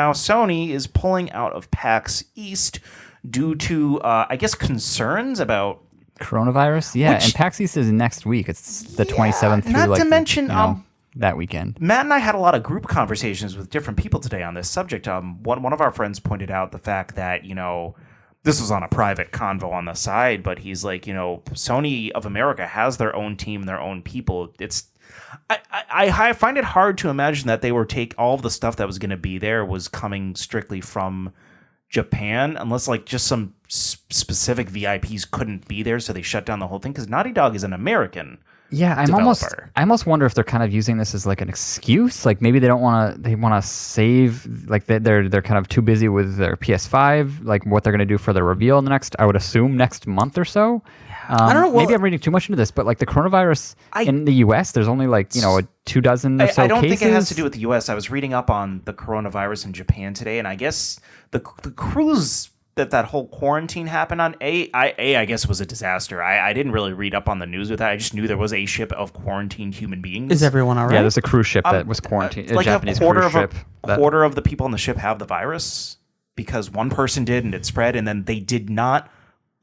Now, Sony is pulling out of PAX East due to, I guess, concerns about coronavirus. Yeah, and PAX East is next week. It's the 27th through not to mention that weekend. Matt and I had a lot of group conversations with different people today on this subject. One of our friends pointed out the fact that, this was on a private convo on the side, but he's like, Sony of America has their own team, their own people. I find it hard to imagine that they were all of the stuff that was going to be there was coming strictly from Japan, unless like just some specific VIPs couldn't be there, so they shut down the whole thing. Because Naughty Dog is an American. Yeah, I almost wonder if they're kind of using this as like an excuse. Like maybe they want to save, like they're kind of too busy with their PS5, like what they're going to do for the reveal in the next, I would assume next month or so. I don't know. Maybe I'm reading too much into this, but like the coronavirus in the U.S., there's only like 24 or so cases. I don't think it has to do with the U.S. I was reading up on the coronavirus in Japan today, and I guess the cruise that whole quarantine happened on, I guess was a disaster. I didn't really read up on the news with that. I just knew there was a ship of quarantined human beings. Is everyone all right? Yeah, there's a cruise ship that was quarantined. Like a quarter of the people on the ship have the virus because one person did and it spread, and then they did not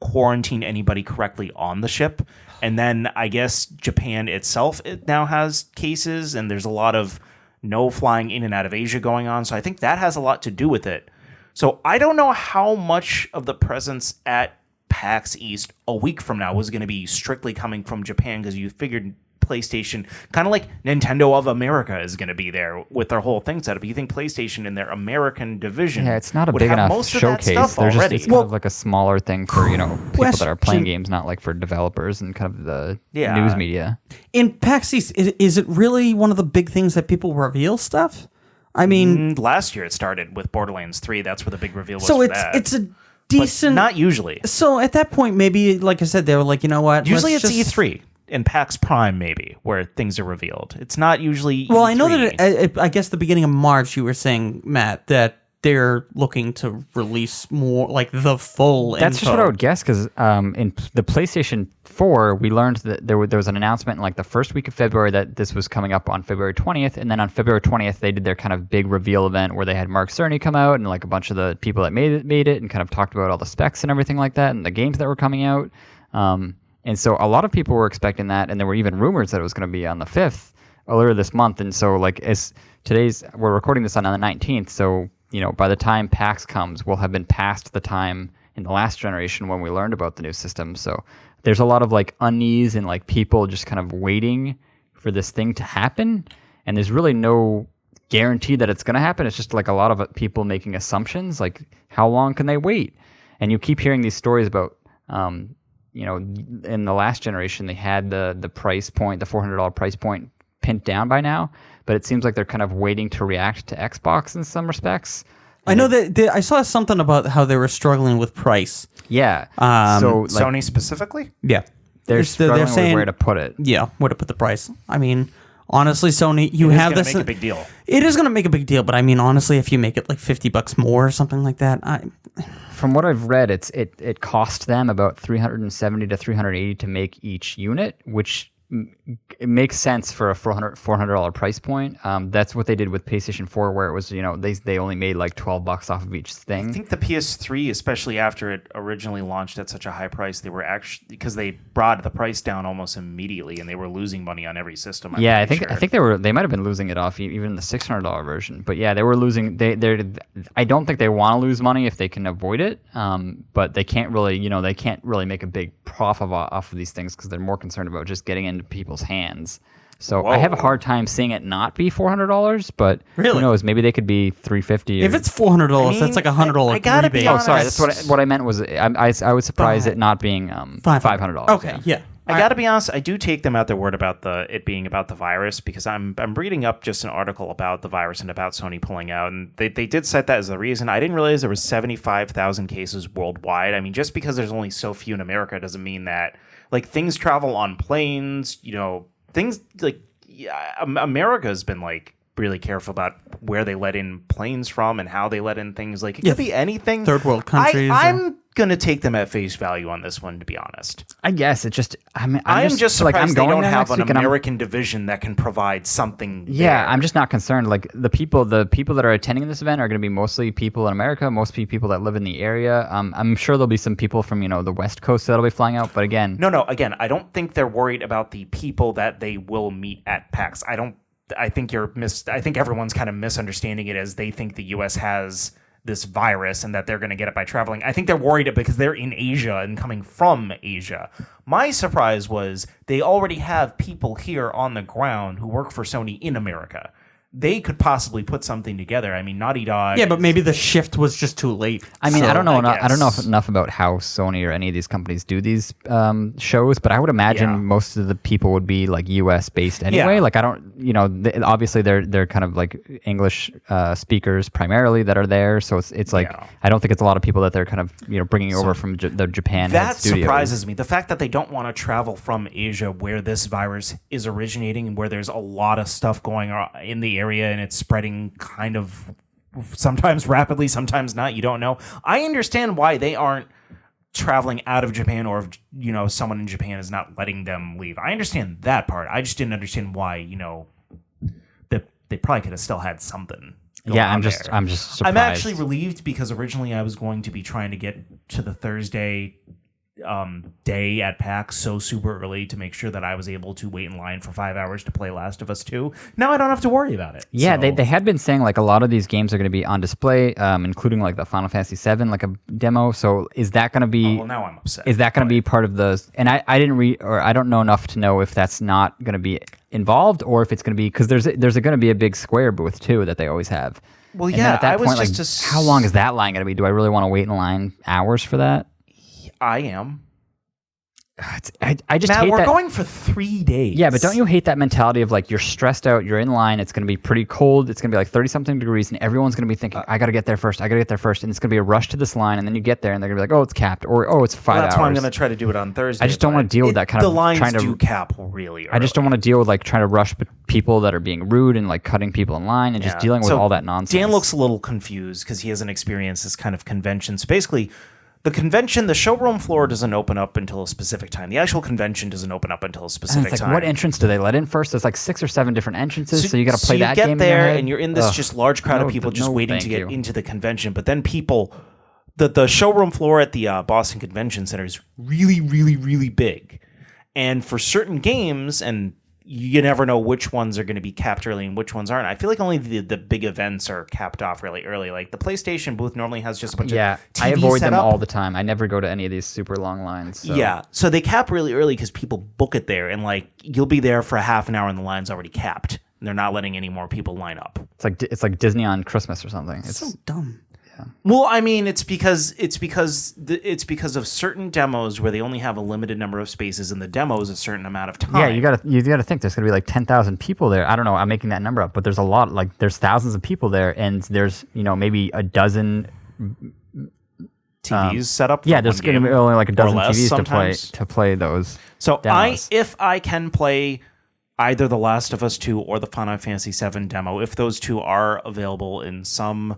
quarantine anybody correctly on the ship. And then I guess Japan itself, it now has cases, and there's a lot of no flying in and out of Asia going on. So I think that has a lot to do with it. So I don't know how much of the presence at PAX East a week from now was going to be strictly coming from Japan, because you figured PlayStation, kind of like Nintendo of America, is going to be there with their whole thing set up. You think PlayStation in their American division, it's not a big enough showcase. It's kind of like a smaller thing for people that are playing games, not like for developers and kind of the news media. In PAX East, is it really one of the big things that people reveal stuff? I mean, last year it started with Borderlands 3. That's where the big reveal was. So it's a decent, but not usually. So at that point, maybe, like I said, they were like, you know what? Usually it's E3 and PAX Prime, maybe, where things are revealed. It's not usually. Well, E3. I know that I guess the beginning of March, you were saying, Matt, that they're looking to release more, like the full. That's info. just what I would guess, because in the PlayStation 4, we learned that there was an announcement in like the first week of February that this was coming up on February 20th, and then on February 20th they did their kind of big reveal event where they had Mark Cerny come out and like a bunch of the people that made it and kind of talked about all the specs and everything like that and the games that were coming out. And so a lot of people were expecting that, and there were even rumors that it was going to be on the 5th earlier this month. And so like we're recording this on the 19th, so by the time PAX comes, we'll have been past the time in the last generation when we learned about the new system. So there's a lot of like unease and like people just kind of waiting for this thing to happen. And there's really no guarantee that it's going to happen. It's just like a lot of people making assumptions, like how long can they wait? And you keep hearing these stories about, in the last generation, they had the price point, the $400 price point pinned down by now. But it seems like they're kind of waiting to react to Xbox in some respects. I know that I saw something about how they were struggling with price. Yeah. So Sony specifically? Yeah. They're struggling with where to put it. Yeah, where to put the price. I mean, honestly, Sony, you have this. It's going to make a big deal. It is going to make a big deal, but I mean, honestly, if you make it like $50 more or something like that, from what I've read, it cost them about $370 to $380 to make each unit, which it makes sense for a $400 price point. That's what they did with PlayStation 4, where it was, they only made like $12 off of each thing. I think the PS3, especially after it originally launched at such a high price, they were actually, because they brought the price down almost immediately, and they were losing money on every system. I think they might have been losing it off even the $600 version. But yeah, they were losing. I don't think they want to lose money if they can avoid it. But they can't really, make a big profit off of these things because they're more concerned about just getting into people's hands. So I have a hard time seeing it not be $400, but who knows? Maybe they could be $350. If it's $400, that's like a $100 rebate. Oh, sorry. That's what I meant was I was surprised it not being $500. Okay, yeah. I got to be honest, I do take them at their word about it being about the virus, because I'm reading up just an article about the virus and about Sony pulling out, and they did cite that as the reason. I didn't realize there was 75,000 cases worldwide. I mean, just because there's only so few in America doesn't mean that, like, things travel on planes, things like America's been like really careful about where they let in planes from and how they let in things. Like, it could be anything. Third world countries. I'm going to take them at face value on this one, to be honest. I guess it just. I'm just surprised I'm they going don't there have next an week and American division that can provide something. Yeah, there. I'm just not concerned. Like the people that are attending this event are going to be mostly people in America, mostly people that live in the area. I'm sure there'll be some people from the West Coast that'll be flying out. But again, no. Again, I don't think they're worried about the people that they will meet at PAX. I think everyone's kind of misunderstanding it as they think the U.S. has this virus and that they're going to get it by traveling. I think they're worried because they're in Asia and coming from Asia. My surprise was they already have people here on the ground who work for Sony in America. They could possibly put something together. I mean, Naughty Dog. Yeah, but maybe the shift was just too late. I mean, So, I don't know. I don't know guess. enough about how Sony or any of these companies do these shows, but I would imagine Yeah. most of the people would be like U.S. based anyway. Yeah. Like I don't, obviously they're kind of like English speakers primarily that are there, so it's like Yeah. I don't think it's a lot of people that they're kind of bringing over from the Japan head That studios. surprises me. The fact that they don't want to travel from Asia where this virus is originating and where there's a lot of stuff going on in the area and it's spreading kind of sometimes rapidly, sometimes not. You don't know. I understand why they aren't traveling out of Japan or if, someone in Japan is not letting them leave. I understand that part. I just didn't understand why, that they probably could have still had something. Yeah, I'm there. just surprised. I'm actually relieved because originally I was going to be trying to get to the Thursday day at PAX so super early to make sure that I was able to wait in line for 5 hours to play Last of Us 2. Now I don't have to worry about it. Yeah, So- they had been saying like a lot of these games are going to be on display, including like the Final Fantasy VII, like a demo. So is that going to be? Well, now I'm upset. Is that going to be part of the? And I didn't read, or I don't know enough to know if that's not going to be involved or if it's going to be because there's going to be a big Square booth too that they always have. Well, And then yeah, at that I was point, just like, how long is that line going to be? Do I really want to wait in line hours for that? I am. I just Matt, hate we're that. going for 3 days. Yeah, but don't you hate that mentality of like you're stressed out, you're in line, it's going to be pretty cold, it's going to be like 30-something degrees, and everyone's going to be thinking, I got to get there first, and it's going to be a rush to this line, and then you get there, and they're going to be like, oh, it's capped, or oh, it's 5 hours. That's why I'm going to try to do it on Thursday. I just don't want to deal with that kind the of lines trying to. do cap really early. I just don't want to deal with like trying to rush people that are being rude and like cutting people in line and just Yeah. dealing with So all that nonsense. Dan looks a little confused because he hasn't experienced this kind of convention. So basically, the showroom floor doesn't open up until a specific time. The actual convention doesn't open up until a and specific it's like, time. what entrance do they let in first? There's like 6 or 7 different entrances, so you got to play you that get game. in there your head. and you're in this Ugh. just large crowd of No, people just no, waiting thank to get you. into the convention. But then people, the showroom floor at the Boston Convention Center is really, really, really big. And for certain games, and you never know which ones are going to be capped early and which ones aren't. I feel like only the big events are capped off really early. Like the PlayStation booth normally has just a bunch of I TVs avoid set them up. all the time. I never go to any of these super long lines. So. Yeah, so they cap really early because people book it there, and like you'll be there for a half an hour and the line's already capped. And they're not letting any more people line up. It's like Disney on Christmas or something. It's So dumb. Well, I mean, it's because of certain demos where they only have a limited number of spaces, and the demo is a certain amount of time. yeah, you gotta think there's gonna be like 10,000 people there. I don't know. I'm making that number up, but there's a lot. Like there's thousands of people there, and there's maybe a dozen. TVs set up. For Yeah, there's one gonna game, be only like a or dozen less TVs sometimes. to play those. So demos. if I can play either The Last of Us 2 or the Final Fantasy VII demo, if those two are available in some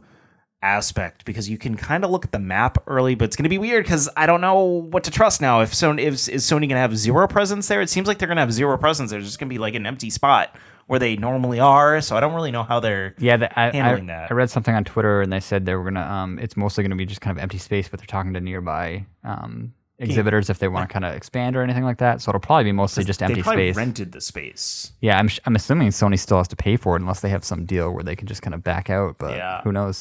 aspect, because you can kind of look at the map early, but it's going to be weird because I don't know what to trust now. Is Sony going to have zero presence there? It seems like they're going to have zero presence. There's just going to be like an empty spot where they normally are. So I don't really know how they're handling that. I read something on Twitter and they said they were gonna. It's mostly gonna be just kind of empty space, but they're talking to nearby exhibitors if they want to kind of expand or anything like that. So it'll probably be mostly just empty They probably space. rented the space. Yeah, I'm assuming Sony still has to pay for it unless they have some deal where they can just kind of back out. But Yeah. who knows?